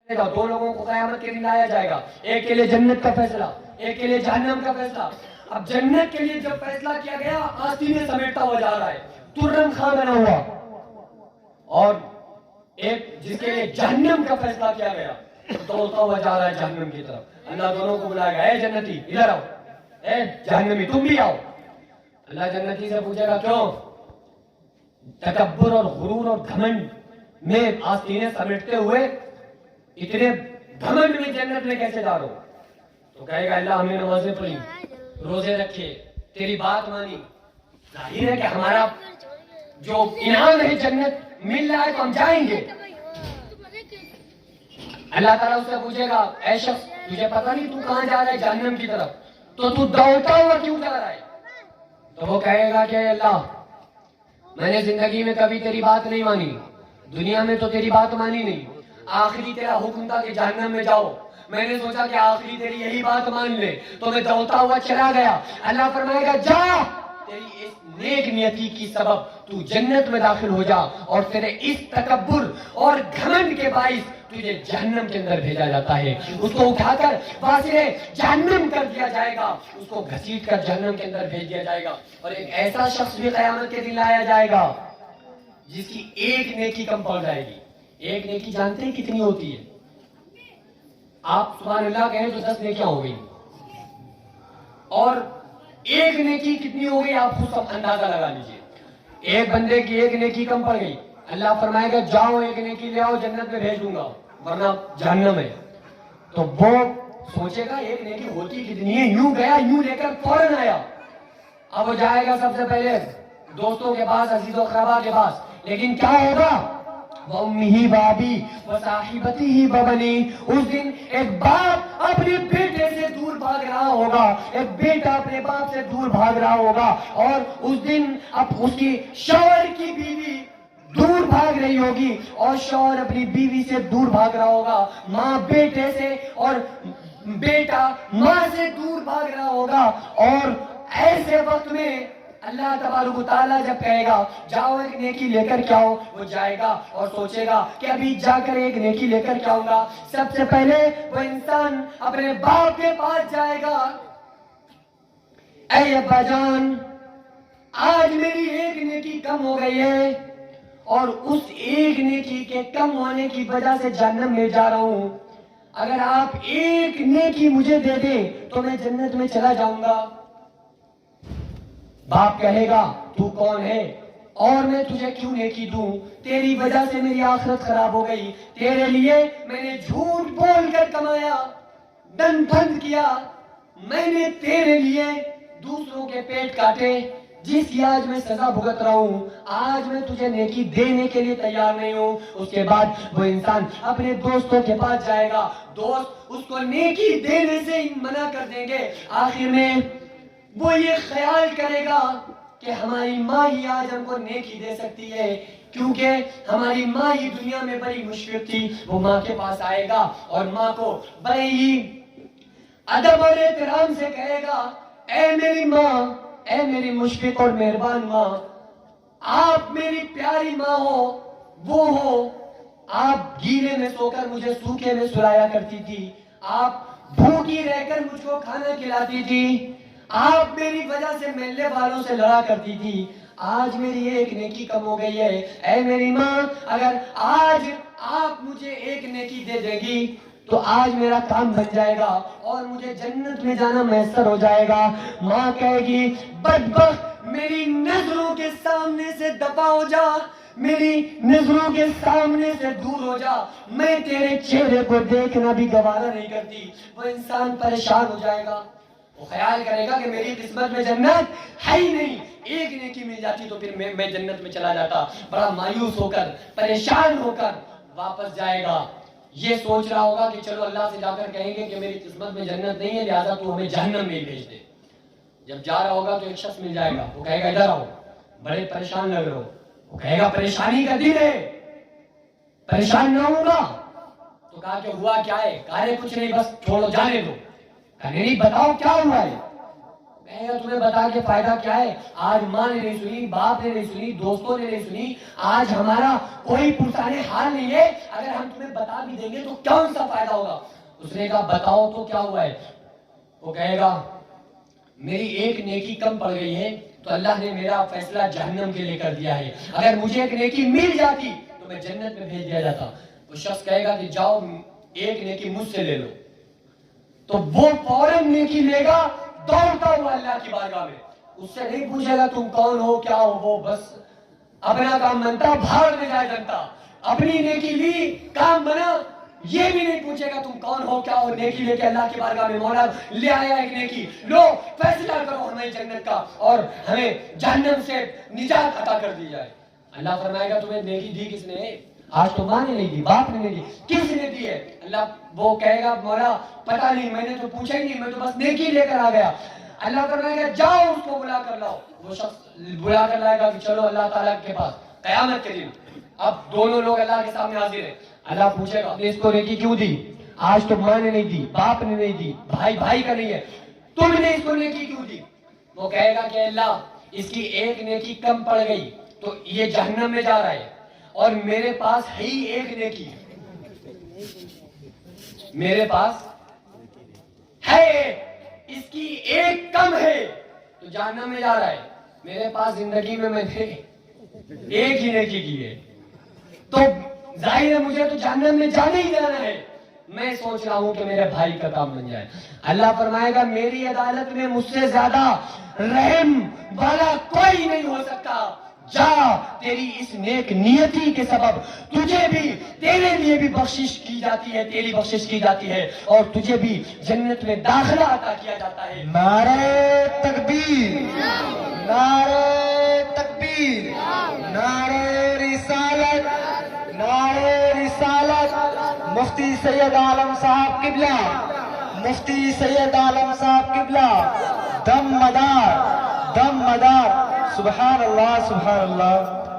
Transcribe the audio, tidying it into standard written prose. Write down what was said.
دو لوگوں کو قیامت کے دن لایا جائے گا، ایک کے لیے جنت کا فیصلہ، ایک کے لیے جہنم کا فیصلہ۔ اب جنت کے لیے جب فیصلہ کیا گیا، آستینے سمیٹتا ہوا جا رہا ہے، ترم خاں بنا ہوا، اور ایک جس کے لیے جہنم کا فیصلہ کیا گیا دوڑتا ہوا جا رہا ہے جہنم کی طرف۔ اللہ دونوں کو بلائے گا، اے جنتی ادھر آؤ، اے جہنمی تم بھی آؤ۔ اللہ جنتی سے پوچھے گا کیوں؟ تکبر اور غرور اور گھمنڈ میں آستینے سمیٹتے ہوئے اتنے گھمنڈ میں جنت میں کیسے جا رہے ہو؟ تو کہے گا اللہ ہم نے نمازیں پڑھی، روزے رکھے، تیری بات مانی، ظاہر ہے کہ ہمارا جو انعام ہے جنت مل رہا ہے تو ہم جائیں گے۔ اللہ تعالیٰ اس سے پوچھے گا اے شخص تجھے پتہ نہیں تو کہاں جا رہا ہے؟ جہنم کی طرف، تو دوڑتا ہوا کیوں جا رہا ہے؟ تو وہ کہے گا کہ اے اللہ میں نے زندگی میں کبھی تیری بات نہیں مانی، دنیا میں تو تیری بات مانی نہیں، آخری تیرا حکم تھا کہ جہنم میں جاؤ، میں نے سوچا کہ آخری تیری یہی بات مان لے تو میں دوڑتا ہوا چلا گیا۔ اللہ فرمائے گا جا، تیری اس نیک نیتی کی سبب تو جنت میں داخل ہو جا، اور تیرے اس تکبر اور گھمنڈ کے باعث تجھے جہنم کے اندر بھیجا جاتا ہے۔ اس کو اٹھا کر واسطے جہنم کر دیا جائے گا، اس کو گھسیٹ کر جہنم کے اندر بھیج دیا جائے گا، اور ایک ایسا شخص بھی قیامت کے دن لایا جائے گا جس کی ایک نیکی کم پڑ جائے گی۔ ایک نیکی جانتے ہیں کتنی ہوتی ہے؟ آپ سبحان اللہ کہیں تو 10 نیکیاں ہو گئی، اور ایک نیکی کتنی ہو گئی آپ خود سب اندازہ لگا لیجئے۔ ایک بندے کی ایک نیکی کم پڑ گئی، اللہ فرمائے گا جاؤ ایک نیکی لے آؤ جنت میں بھیج دوں گا ورنہ جہنم ہے۔ تو وہ سوچے گا ایک نیکی ہوتی کتنی ہے، یوں گیا یوں لے کر فوراً آیا۔ اب وہ جائے گا سب سے پہلے دوستوں کے پاس، عزیز و اقربا کے پاس، لیکن کیا ہوگا؟ وَأُمِّهِ بَابِي وَصَاحِبَتِهِ بَبَنِيهِ۔ اس دن ایک باپ اپنے بیٹے سے دور بھاگ رہا ہوگا، ایک بیٹا اپنے باپ سے دور بھاگ رہا ہوگا، اور اس دن اب اس کی شوہر کی بیوی دور بھاگ رہی ہوگی، اور شوہر اپنی بیوی سے دور بھاگ رہا ہوگا، ماں بیٹے سے اور بیٹا ماں سے دور بھاگ رہا ہوگا۔ اور ایسے وقت میں اللہ تبارک و تعالیٰ جب کہے گا جاؤ ایک نیکی لے کر کے آؤ، وہ جائے گا اور سوچے گا کہ ابھی جا کر ایک نیکی لے کر کے آؤں گا۔ سب سے پہلے وہ انسان اپنے باپ کے پاس جائے گا، اے ابا جان آج میری ایک نیکی کم ہو گئی ہے، اور اس ایک نیکی کے کم ہونے کی وجہ سے جہنم میں جا رہا ہوں، اگر آپ ایک نیکی مجھے دے دیں تو میں جنت میں چلا جاؤں گا۔ باپ کہے گا تو کون ہے اور میں تجھے کیوں نیکی دوں؟ تیری وجہ سے میری آخرت خراب ہو گئی، تیرے لیے میں نے جھوٹ بول کر کمایا، دن بند کیا، میں نے تیرے لیے دوسروں کے پیٹ کاٹے، جس کی آج میں سزا بھگت رہا ہوں، آج میں تجھے نیکی دینے کے لیے تیار نہیں ہوں۔ اس کے بعد وہ انسان اپنے دوستوں کے پاس جائے گا، دوست اس کو نیکی دینے سے منع کر دیں گے۔ آخر میں وہ یہ خیال کرے گا کہ ہماری ماں ہی آج ہم کو نیکی دے سکتی ہے، کیونکہ ہماری ماں ہی دنیا میں بڑی مشفق تھی۔ وہ ماں کے پاس آئے گا اور ماں کو بڑے ہی ادب اور احترام سے کہے گا اے میری ماں، اے میری مشفق اور مہربان ماں، آپ میری پیاری ماں ہو، وہ ہو، آپ گیلے میں سو کر مجھے سوکھے میں سلایا کرتی تھی، آپ بھوکی رہ کر مجھ کو کھانا کھلاتی تھی، آپ میری وجہ سے محلے والوں سے لڑا کرتی تھی، آج میری ایک نیکی کم ہو گئی ہے، اے میری ماں اگر آج آپ مجھے ایک نیکی دے دے گی تو آج میرا کام بن جائے گا اور مجھے جنت میں جانا میسر ہو جائے گا۔ ماں کہے گی بدبخت میری نظروں کے سامنے سے دفع ہو جا، میری نظروں کے سامنے سے دور ہو جا، میں تیرے چہرے کو دیکھنا بھی گوارا نہیں کرتی۔ وہ انسان پریشان ہو جائے گا، وہ خیال کرے گا کہ میری قسمت میں جنت ہے ہی نہیں، ایک نیکی مل جاتی تو پھر میں جنت میں چلا جاتا۔ بڑا مایوس ہو کر پریشان ہو کر واپس جائے گا، یہ سوچ رہا ہوگا کہ چلو اللہ سے جا کر کہیں گے کہ میری قسمت میں جنت نہیں ہے لہذا تو ہمیں جہنم میں ہی بھیج دے۔ جب جا رہا ہوگا تو ایک شخص مل جائے گا، وہ کہے گا ادھر آؤ، بڑے پریشان لگ رہے ہو، وہ کہے گا پریشانی کا دن ہے، پریشان نہ ہوں گا۔ تو کہا کہ ہوا کیا ہے؟ کہا کچھ نہیں بس چھوڑو جانے دو۔ کہا نہیں بتاؤ کیا ہوا ہے؟ کہے گا تمہیں بتا کے فائدہ کیا ہے؟ آج ماں نے نہیں سنی، باپ نے نہیں سنی، دوستوں نے نہیں سنی، آج ہمارا کوئی پرسانے حال نہیں ہے، اگر ہم تمہیں بتا بھی دیں گے تو کون سا فائدہ ہوگا؟ اس نے کہا بتاؤ تو کیا ہوا ہے؟ وہ کہے گا میری ایک نیکی کم پڑ گئی ہے تو اللہ نے میرا فیصلہ جہنم کے لیے کر دیا ہے، اگر مجھے ایک نیکی مل جاتی تو میں جنت میں بھیج دیا جاتا۔ وہ شخص کہے گا کہ جاؤ ایک نیکی مجھ سے لے لو، تو وہ فوراً نیکی لے گا دوڑتا ہوا اللہ کی بارگاہ میں، اس سے نہیں پوچھے گا تم کون ہو کیا ہو، وہ بس اپنا کام بنتا بھاڑ میں جائے جنتا، اپنی نیکی لی کام بنا، یہ بھی نہیں پوچھے گا تم کون ہو کیا ہو، نیکی لے کے اللہ کی بارگاہ میں مولا لے آیا ایک نیکی، لو فیصلہ کرو ہمیں جنت کا اور ہمیں جہنم سے نجات عطا کر دی جائے۔ اللہ فرمائے گا تمہیں نیکی دی کس نے؟ آج تو ماں نے نہیں دی، باپ نے نہیں دی، کس نے دی ہے؟ اللہ وہ کہے گا مولا پتہ نہیں، میں نے تو پوچھا ہی نہیں، میں تو بس نیکی لے کر آ گیا۔ اللہ فرمائے گا جاؤ اس کو بلا کر لاؤ، وہ شخص بلا کر لائے گا کہ چلو اللہ تعالیٰ کے پاس، قیامت کے دن اب دونوں لوگ اللہ کے سامنے حاضر ہیں۔ اللہ پوچھے گا نے اس کو نیکی کیوں دی؟ آج تو ماں نے نہیں دی، باپ نے نہیں دی، بھائی کا نہیں ہے، تم نے اس کو نیکی کیوں دی؟ وہ کہے گا کہ اللہ اس کی ایک نیکی کم پڑ گئی تو یہ جہنم میں جا رہا ہے، اور میرے پاس ہے ہی ایک نیکی، میرے پاس ہے، اس کی ایک کم ہے تو جہنم میں جا رہا ہے، میرے پاس زندگی میں نے ایک ہی نیکی کی ہے تو ظاہر ہے مجھے تو جہنم میں جانے ہی جانا ہے، میں سوچ رہا ہوں کہ میرے بھائی کا کام بن جائے۔ اللہ فرمائے گا میری عدالت میں مجھ سے زیادہ رحم والا کوئی نہیں ہو سکتا، جا تیری اس نیک نیتی کے سبب تجھے بھی تیرے لیے بھی بخشش کی جاتی ہے، تیری بخشش کی جاتی ہے اور تجھے بھی جنت میں داخلہ عطا کیا جاتا ہے۔ نعرہ تکبیر، نعرہ تکبیر، نعرہ رسالت، نعرہ رسالت۔ مفتی سید عالم صاحب قبلہ، مفتی سید عالم صاحب قبلہ، دم مدار، دم مدار۔ سبحان اللہ، سبحان اللہ۔